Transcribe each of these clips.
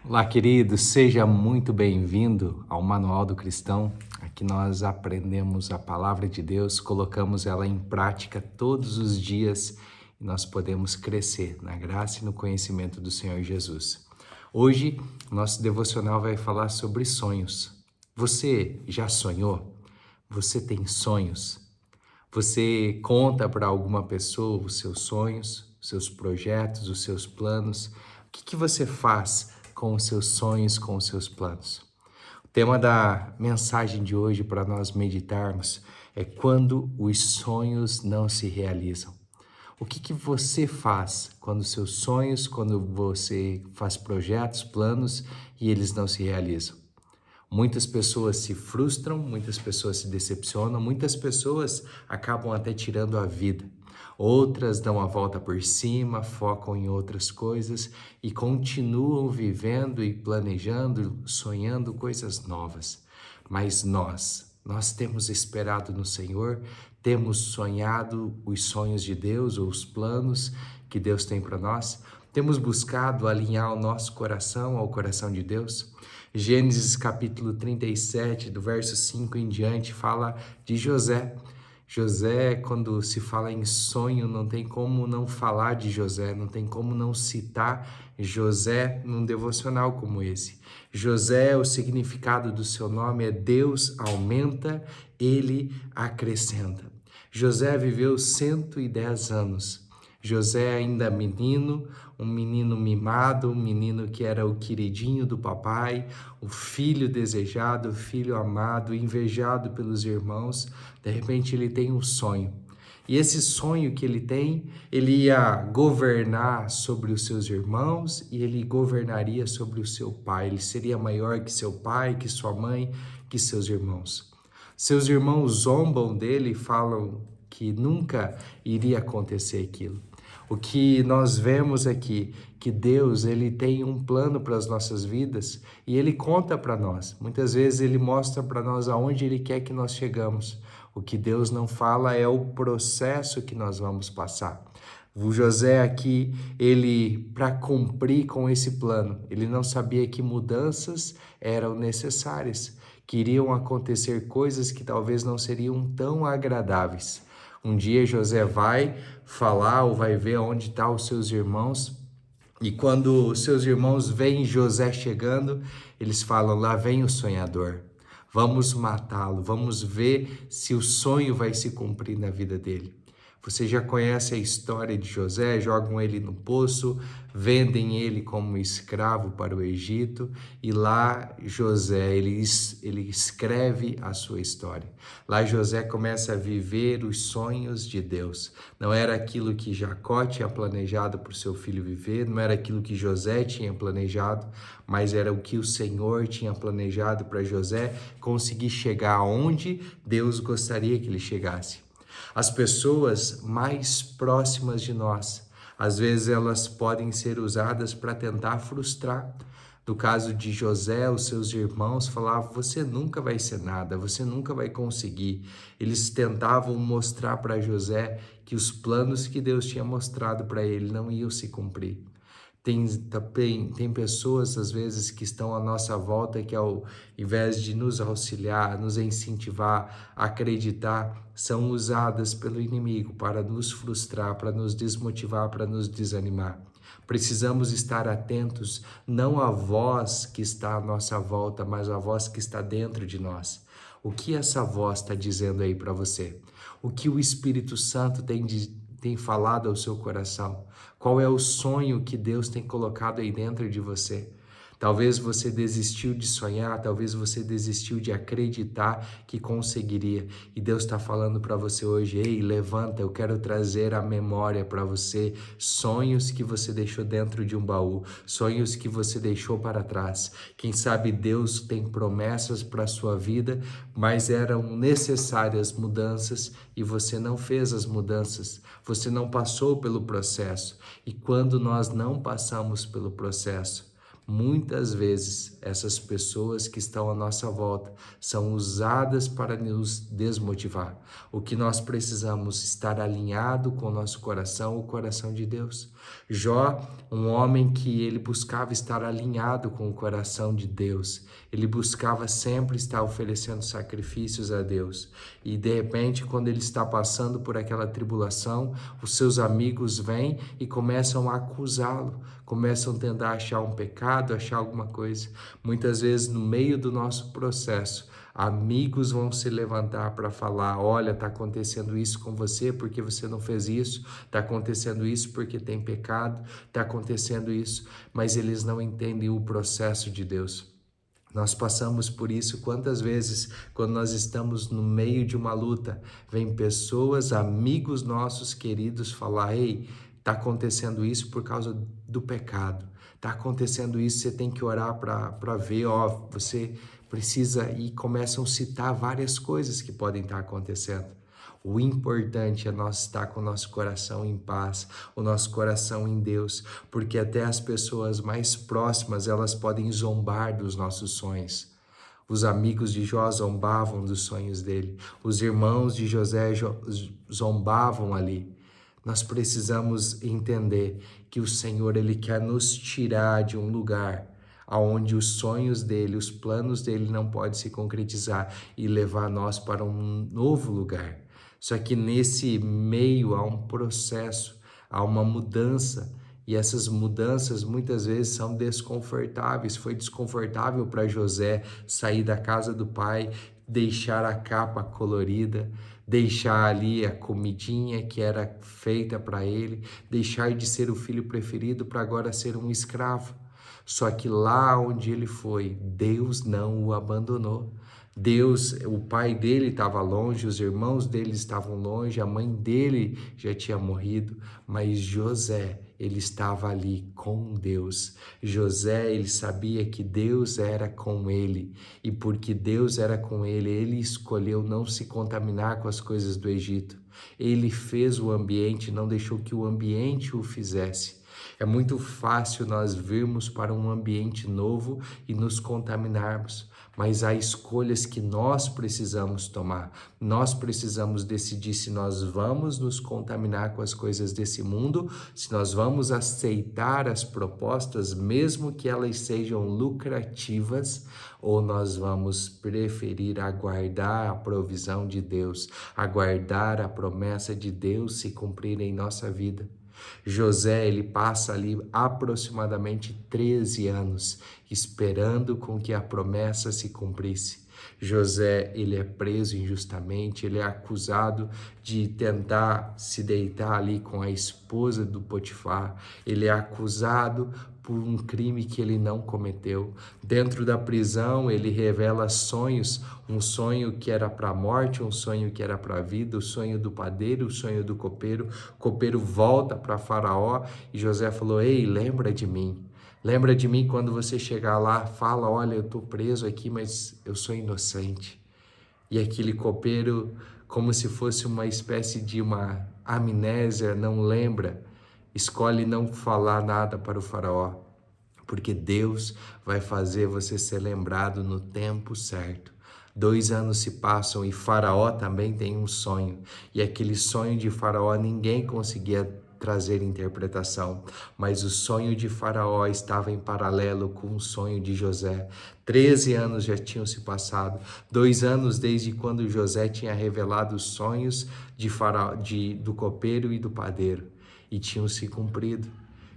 Olá, querido, seja muito bem-vindo ao Manual do Cristão. Aqui nós aprendemos a palavra de Deus, colocamos ela em prática todos os dias e nós podemos crescer na graça e no conhecimento do Senhor Jesus. Hoje, nosso devocional vai falar sobre sonhos. Você já sonhou? Você tem sonhos? Você conta para alguma pessoa os seus sonhos, os seus projetos, os seus planos? O que você faz com os seus sonhos, com os seus planos? O tema da mensagem de hoje para nós meditarmos é quando os sonhos não se realizam. O que você faz quando os seus sonhos, quando você faz projetos, planos e eles não se realizam? Muitas pessoas se frustram, muitas pessoas se decepcionam, muitas pessoas acabam até tirando a vida. Outras dão a volta por cima, focam em outras coisas e continuam vivendo e planejando, sonhando coisas novas. Mas nós temos esperado no Senhor, temos sonhado os sonhos de Deus ou os planos que Deus tem para nós, temos buscado alinhar o nosso coração ao coração de Deus. Gênesis capítulo 37, do verso 5 em diante, fala de José. José, quando se fala em sonho, não tem como não falar de José, não tem como não citar José num devocional como esse. José, o significado do seu nome é Deus aumenta, ele acrescenta. José viveu 110 anos. José ainda menino, um menino mimado, um menino que era o queridinho do papai, o filho desejado, o filho amado, invejado pelos irmãos. De repente ele tem um sonho. E esse sonho que ele tem, ele ia governar sobre os seus irmãos e ele governaria sobre o seu pai. Ele seria maior que seu pai, que sua mãe, que seus irmãos. Seus irmãos zombam dele e falam que nunca iria acontecer aquilo. O que nós vemos aqui, que Deus ele tem um plano para as nossas vidas e Ele conta para nós. Muitas vezes Ele mostra para nós aonde Ele quer que nós chegamos. O que Deus não fala é o processo que nós vamos passar. O José aqui, ele, para cumprir com esse plano, ele não sabia que mudanças eram necessárias, que iriam acontecer coisas que talvez não seriam tão agradáveis. Um dia José vai falar ou vai ver onde estão os seus irmãos e quando os seus irmãos veem José chegando, eles falam, lá vem o sonhador, vamos matá-lo, vamos ver se o sonho vai se cumprir na vida dele. Você já conhece a história de José, jogam ele no poço, vendem ele como escravo para o Egito e lá José, ele escreve a sua história. Lá José começa a viver os sonhos de Deus. Não era aquilo que Jacó tinha planejado para o seu filho viver, não era aquilo que José tinha planejado, mas era o que o Senhor tinha planejado para José conseguir chegar aonde Deus gostaria que ele chegasse. As pessoas mais próximas de nós, às vezes elas podem ser usadas para tentar frustrar. No caso de José, os seus irmãos falavam, você nunca vai ser nada, você nunca vai conseguir. Eles tentavam mostrar para José que os planos que Deus tinha mostrado para ele não iam se cumprir. Tem pessoas, às vezes, que estão à nossa volta que, ao invés de nos auxiliar, nos incentivar a acreditar, são usadas pelo inimigo para nos frustrar, para nos desmotivar, para nos desanimar. Precisamos estar atentos, não à voz que está à nossa volta, mas à voz que está dentro de nós. O que essa voz está dizendo aí para você? O que o Espírito Santo tem falado ao seu coração? Qual é o sonho que Deus tem colocado aí dentro de você? Talvez você desistiu de sonhar, talvez você desistiu de acreditar que conseguiria. E Deus está falando para você hoje, ei, levanta, eu quero trazer à memória para você sonhos que você deixou dentro de um baú, sonhos que você deixou para trás. Quem sabe Deus tem promessas para a sua vida, mas eram necessárias mudanças e você não fez as mudanças, você não passou pelo processo. E quando nós não passamos pelo processo, Muitas vezes, essas pessoas que estão à nossa volta são usadas para nos desmotivar. O que nós precisamos estar alinhado com o nosso coração, o coração de Deus. Jó, um homem que ele buscava estar alinhado com o coração de Deus. Ele buscava sempre estar oferecendo sacrifícios a Deus. E de repente, quando ele está passando por aquela tribulação, os seus amigos vêm e começam a acusá-lo, começam a tentar achar um pecado, achar alguma coisa. Muitas vezes, no meio do nosso processo, amigos vão se levantar para falar: olha, está acontecendo isso com você porque você não fez isso, está acontecendo isso porque tem pecado, está acontecendo isso, mas eles não entendem o processo de Deus. Nós passamos por isso quantas vezes, quando nós estamos no meio de uma luta, vem pessoas, amigos nossos queridos falar: ei, está acontecendo isso por causa do pecado, está acontecendo isso, você tem que orar para ver, ó, você precisa, e começam a citar várias coisas que podem estar acontecendo. O importante é nós estar com o nosso coração em paz, o nosso coração em Deus, porque até as pessoas mais próximas, elas podem zombar dos nossos sonhos. Os amigos de Jó zombavam dos sonhos dele, os irmãos de José zombavam ali. Nós precisamos entender que o Senhor, Ele quer nos tirar de um lugar onde os sonhos dele, os planos dele não podem se concretizar e levar nós para um novo lugar. Só que nesse meio há um processo, há uma mudança, e essas mudanças muitas vezes são desconfortáveis. Foi desconfortável para José sair da casa do pai, deixar a capa colorida, deixar ali a comidinha que era feita para ele, deixar de ser o filho preferido para agora ser um escravo. Só que lá onde ele foi, Deus não o abandonou. Deus, o pai dele estava longe, os irmãos dele estavam longe, a mãe dele já tinha morrido, mas José, ele estava ali com Deus. José, ele sabia que Deus era com ele, e porque Deus era com ele, ele escolheu não se contaminar com as coisas do Egito. Ele fez o ambiente, não deixou que o ambiente o fizesse. É muito fácil nós virmos para um ambiente novo e nos contaminarmos, mas há escolhas que nós precisamos tomar. Nós precisamos decidir se nós vamos nos contaminar com as coisas desse mundo, se nós vamos aceitar as propostas, mesmo que elas sejam lucrativas, ou nós vamos preferir aguardar a provisão de Deus, aguardar a promessa de Deus se cumprir em nossa vida. José, ele passa ali aproximadamente 13 anos esperando com que a promessa se cumprisse. José, ele é preso injustamente, ele é acusado de tentar se deitar ali com a esposa do Potifar, ele é acusado por um crime que ele não cometeu. Dentro da prisão, ele revela sonhos, um sonho que era para a morte, um sonho que era para a vida, o sonho do padeiro, o sonho do copeiro. O copeiro volta para Faraó e José falou: ei, lembra de mim. Lembra de mim quando você chegar lá, fala: olha, eu estou preso aqui, mas eu sou inocente. E aquele copeiro, como se fosse uma espécie de uma amnésia, não lembra, escolhe não falar nada para o Faraó, porque Deus vai fazer você ser lembrado no tempo certo. 2 anos se passam e Faraó também tem um sonho, e aquele sonho de Faraó ninguém conseguia trazer interpretação, mas o sonho de Faraó estava em paralelo com o sonho de José. 13 anos já tinham se passado, 2 anos desde quando José tinha revelado os sonhos de Faraó, do copeiro e do padeiro, e tinham se cumprido.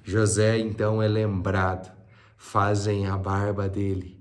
José então é lembrado, fazem a barba dele,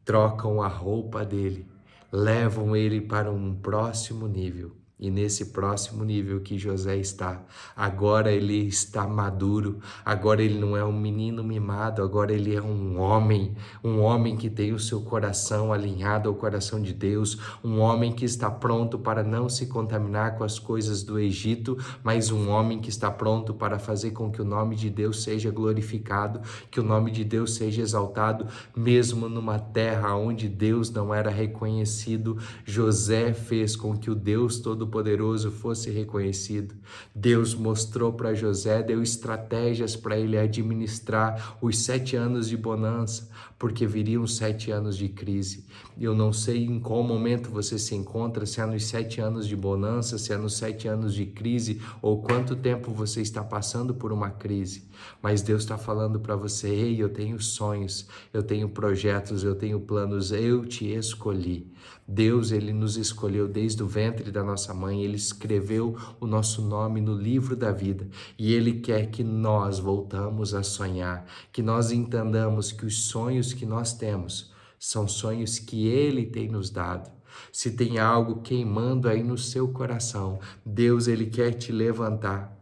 trocam a roupa dele, levam ele para um próximo nível. E nesse próximo nível que José está, agora ele está maduro, agora ele não é um menino mimado, agora ele é um homem que tem o seu coração alinhado ao coração de Deus, um homem que está pronto para não se contaminar com as coisas do Egito, mas um homem que está pronto para fazer com que o nome de Deus seja glorificado, que o nome de Deus seja exaltado, mesmo numa terra onde Deus não era reconhecido. José fez com que o Deus Todo Todo-Poderoso fosse reconhecido. Deus mostrou para José, deu estratégias para ele administrar os 7 anos de bonança, porque viriam 7 anos de crise. Eu não sei em qual momento você se encontra, se é nos 7 anos de bonança, se é nos 7 anos de crise, ou quanto tempo você está passando por uma crise. Mas Deus está falando para você: ei, eu tenho sonhos, eu tenho projetos, eu tenho planos, eu te escolhi. Deus, ele nos escolheu desde o ventre da nossa mãe, ele escreveu o nosso nome no livro da vida e ele quer que nós voltamos a sonhar, que nós entendamos que os sonhos que nós temos são sonhos que ele tem nos dado. Se tem algo queimando aí no seu coração, Deus, ele quer te levantar.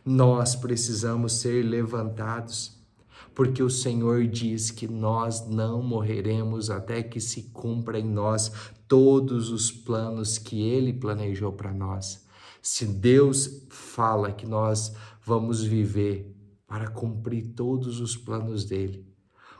Nós precisamos ser levantados, porque o Senhor diz que nós não morreremos até que se cumpra em nós todos os planos que Ele planejou para nós. Se Deus fala que nós vamos viver para cumprir todos os planos dEle,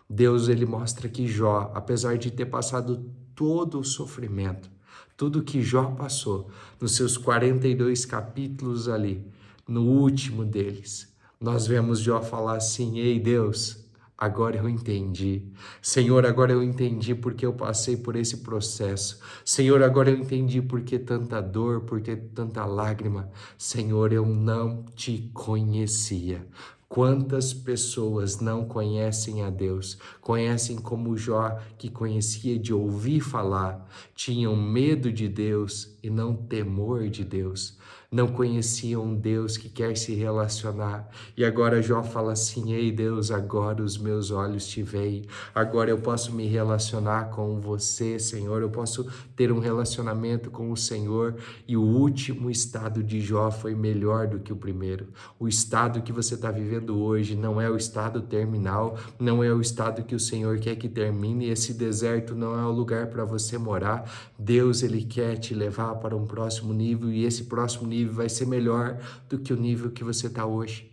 Deus, ele mostra que Jó, apesar de ter passado todo o sofrimento, tudo que Jó passou, nos seus 42 capítulos ali, no último deles, nós vemos Jó falar assim: ei Deus, agora eu entendi. Senhor, agora eu entendi porque eu passei por esse processo. Senhor, agora eu entendi por que tanta dor, por que tanta lágrima. Senhor, eu não te conhecia. Quantas pessoas não conhecem a Deus, conhecem como Jó, que conhecia de ouvir falar, tinham medo de Deus e não temor de Deus, não conheciam um Deus que quer se relacionar. E agora Jó fala assim: ei Deus, agora os meus olhos te veem, agora eu posso me relacionar com você, Senhor, eu posso ter um relacionamento com o Senhor. E o último estado de Jó foi melhor do que o primeiro. O estado que você está vivendo hoje não é o estado terminal, não é o estado que o Senhor quer que termine. Esse deserto não é o lugar para você morar. Deus, ele quer te levar para um próximo nível, e esse próximo nível vai ser melhor do que o nível que você está hoje.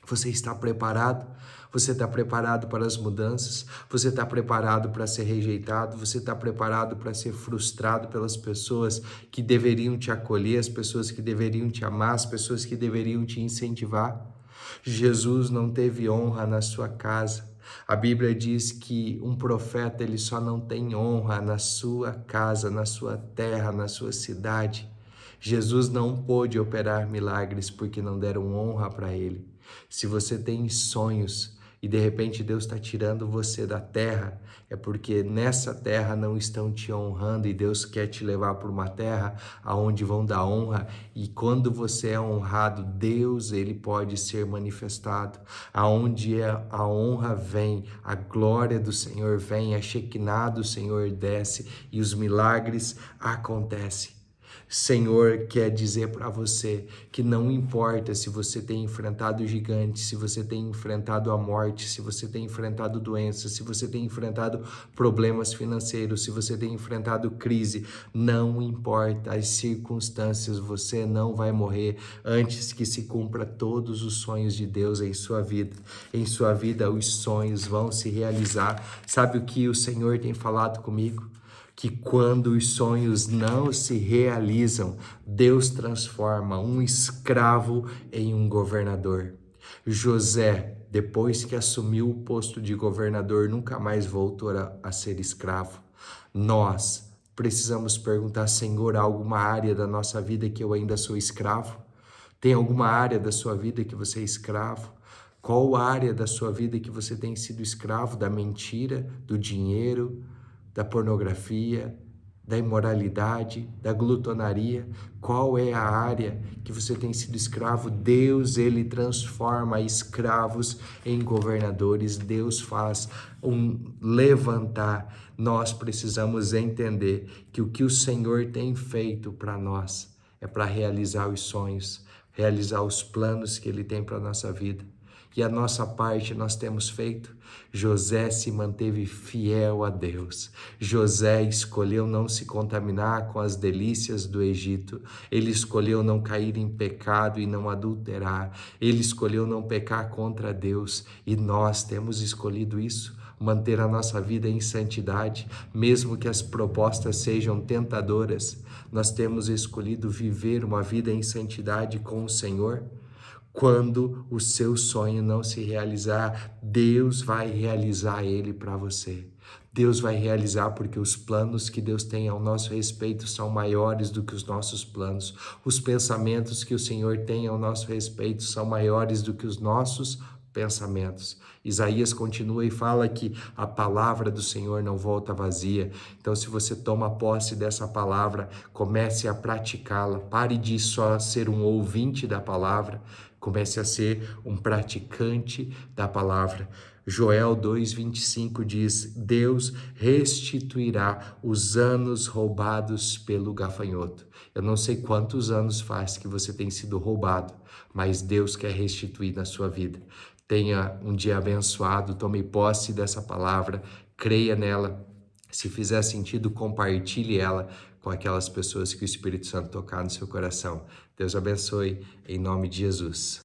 Você está preparado? Você está preparado para as mudanças? Você está preparado para ser rejeitado? Você está preparado para ser frustrado pelas pessoas que deveriam te acolher, as pessoas que deveriam te amar, as pessoas que deveriam te incentivar? Jesus não teve honra na sua casa. A Bíblia diz que um profeta, ele só não tem honra na sua casa, na sua terra, na sua cidade. Jesus não pôde operar milagres porque não deram honra para ele. Se você tem sonhos e de repente Deus está tirando você da terra, é porque nessa terra não estão te honrando, e Deus quer te levar para uma terra aonde vão dar honra. E quando você é honrado, Deus, ele pode ser manifestado. Aonde a honra vem, a glória do Senhor vem, a Shekinah do Senhor desce e os milagres acontecem. Senhor quer dizer para você que não importa se você tem enfrentado gigantes, se você tem enfrentado a morte, se você tem enfrentado doenças, se você tem enfrentado problemas financeiros, se você tem enfrentado crise, não importa as circunstâncias, você não vai morrer antes que se cumpra todos os sonhos de Deus em sua vida. Em sua vida os sonhos vão se realizar. Sabe o que o Senhor tem falado comigo? Que quando os sonhos não se realizam, Deus transforma um escravo em um governador. José, depois que assumiu o posto de governador, nunca mais voltou a ser escravo. Nós precisamos perguntar: Senhor, há alguma área da nossa vida que eu ainda sou escravo? Tem alguma área da sua vida que você é escravo? Qual área da sua vida que você tem sido escravo? Da mentira, do dinheiro, da pornografia, da imoralidade, da glutonaria? Qual é a área que você tem sido escravo? Deus, ele transforma escravos em governadores. Deus faz um levantar. Nós precisamos entender que o que o Senhor tem feito para nós é para realizar os sonhos, realizar os planos que ele tem para a nossa vida. e a nossa parte nós temos feito. José se manteve fiel a Deus. José escolheu não se contaminar com as delícias do Egito. Ele escolheu não cair em pecado e não adulterar. Ele escolheu não pecar contra Deus. E nós temos escolhido isso, manter a nossa vida em santidade, mesmo que as propostas sejam tentadoras. Nós temos escolhido viver uma vida em santidade com o Senhor. Quando o seu sonho não se realizar, Deus vai realizar ele para você. Deus vai realizar porque os planos que Deus tem ao nosso respeito são maiores do que os nossos planos. Os pensamentos que o Senhor tem ao nosso respeito são maiores do que os nossos pensamentos. Isaías continua e fala que a palavra do Senhor não volta vazia. Então, se você toma posse dessa palavra, comece a praticá-la. Pare de só ser um ouvinte da palavra, comece a ser um praticante da palavra. Joel 2:25 diz: Deus restituirá os anos roubados pelo gafanhoto. Eu não sei quantos anos faz que você tem sido roubado, mas Deus quer restituir na sua vida. Tenha um dia abençoado, tome posse dessa palavra, creia nela. Se fizer sentido, compartilhe ela com aquelas pessoas que o Espírito Santo tocar no seu coração. Deus abençoe, em nome de Jesus.